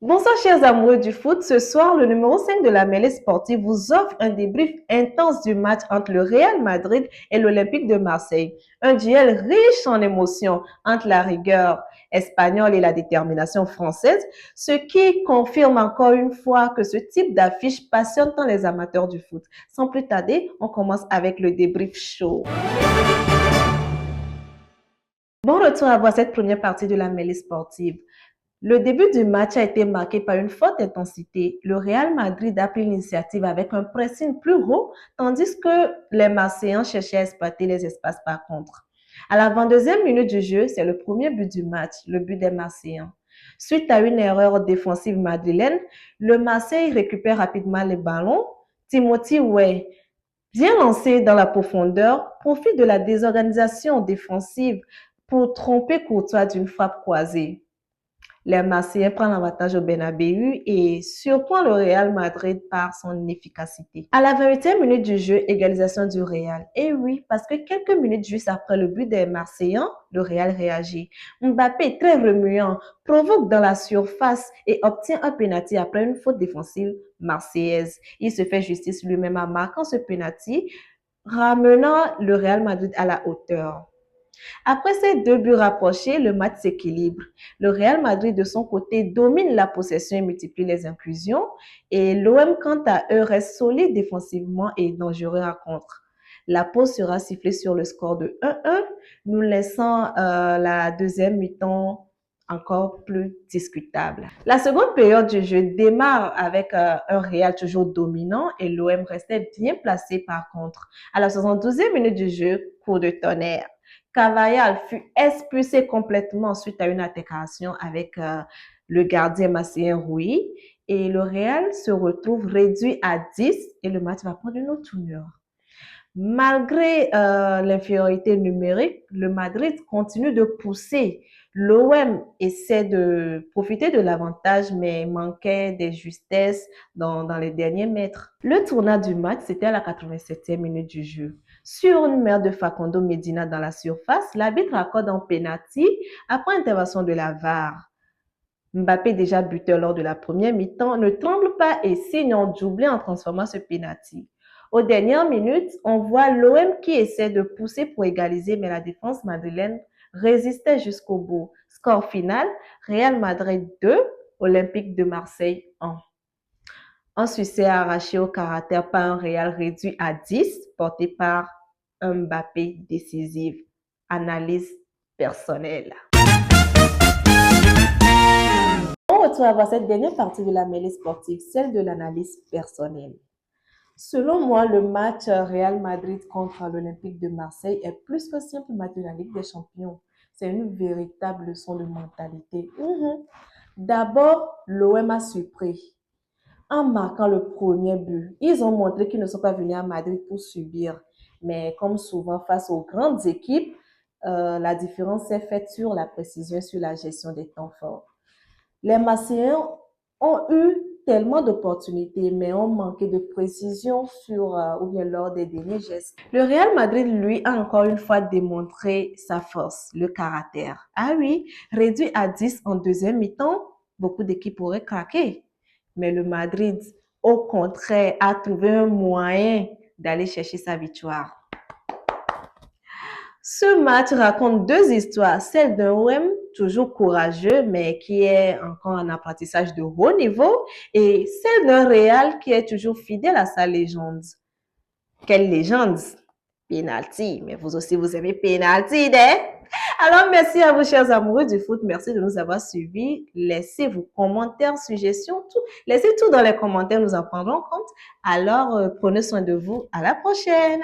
Bonsoir chers amoureux du foot, ce soir le numéro 5 de la mêlée sportive vous offre un débrief intense du match entre le Real Madrid et l'Olympique de Marseille. Un duel riche en émotions entre la rigueur espagnole et la détermination française, ce qui confirme encore une fois que ce type d'affiche passionne tant les amateurs du foot. Sans plus tarder, on commence avec le débrief chaud. Bon retour à voir cette première partie de la mêlée sportive. Le début du match a été marqué par une forte intensité. Le Real Madrid a pris l'initiative avec un pressing plus haut, tandis que les Marseillais cherchaient à exploiter les espaces par contre. À la 22e minute du jeu, c'est le premier but du match, le but des Marseillais. Suite à une erreur défensive madrilène, le Marseille récupère rapidement les ballons. Timothy Way, bien lancé dans la profondeur, profite de la désorganisation défensive pour tromper Courtois d'une frappe croisée. Les Marseillais prennent l'avantage au Bernabéu et surprend le Real Madrid par son efficacité. À la 28e minute du jeu, égalisation du Real. Et oui, parce que quelques minutes juste après le but des Marseillais, le Real réagit. Mbappé, très remuant, provoque dans la surface et obtient un pénalty après une faute défensive marseillaise. Il se fait justice lui-même en marquant ce pénalty, ramenant le Real Madrid à la hauteur. Après ces deux buts rapprochés, le match s'équilibre. Le Real Madrid, de son côté, domine la possession et multiplie les inclusions. Et l'OM, quant à eux, reste solide défensivement et dangereux à contre. La pause sera sifflée sur le score de 1-1, nous laissant la deuxième mi-temps encore plus discutable. La seconde période du jeu démarre avec un Real toujours dominant et l'OM restait bien placé par contre. À la 72e minute du jeu, coup de tonnerre. Carvajal fut expulsé complètement suite à une altercation avec le gardien marseillais Rui et le Real se retrouve réduit à 10 et le match va prendre une autre tournure. Malgré l'infériorité numérique, le Madrid continue de pousser. L'OM essaie de profiter de l'avantage, mais manquait des justesses dans les derniers mètres. Le tournant du match, c'était à la 87e minute du jeu. Sur une merde de Facundo Medina dans la surface, l'arbitre accorde un penalty après intervention de la VAR. Mbappé, déjà buteur lors de la première mi-temps, ne tremble pas et signe un doublé en transformant ce penalty. Aux dernières minutes, on voit l'OM qui essaie de pousser pour égaliser, mais la défense madrilène résistait jusqu'au bout. Score final, Real Madrid 2, Olympique de Marseille 1. Un succès arraché au caractère par un Real réduit à 10, porté par un Mbappé décisif. Analyse personnelle. On retrouve à voir cette dernière partie de la mêlée sportive, celle de l'analyse personnelle. Selon moi, le match Real Madrid contre l'Olympique de Marseille est plus qu'un simple match de la Ligue des Champions. C'est une véritable leçon de mentalité. D'abord, l'OM a surpris. En marquant le premier but, ils ont montré qu'ils ne sont pas venus à Madrid pour subir. Mais comme souvent face aux grandes équipes, la différence s'est faite sur la précision, sur la gestion des temps forts. Les Marseillais ont eu tellement d'opportunités, mais ont manqué de précision sur ou bien lors des derniers gestes. Le Real Madrid, lui, a encore une fois démontré sa force, le caractère. Ah oui, réduit à 10 en deuxième mi-temps, beaucoup d'équipes auraient craqué. Mais le Madrid, au contraire, a trouvé un moyen d'aller chercher sa victoire. Ce match raconte deux histoires, celle d'un OM toujours courageux, mais qui est encore en apprentissage de haut niveau, et celle d'un Real qui est toujours fidèle à sa légende. Quelle légende? Penalty, mais vous aussi vous aimez penalty, hein? Alors merci à vous chers amoureux du foot, merci de nous avoir suivis. Laissez vos commentaires, suggestions, tout. Laissez tout dans les commentaires, nous en prendrons compte. Alors prenez soin de vous, à la prochaine!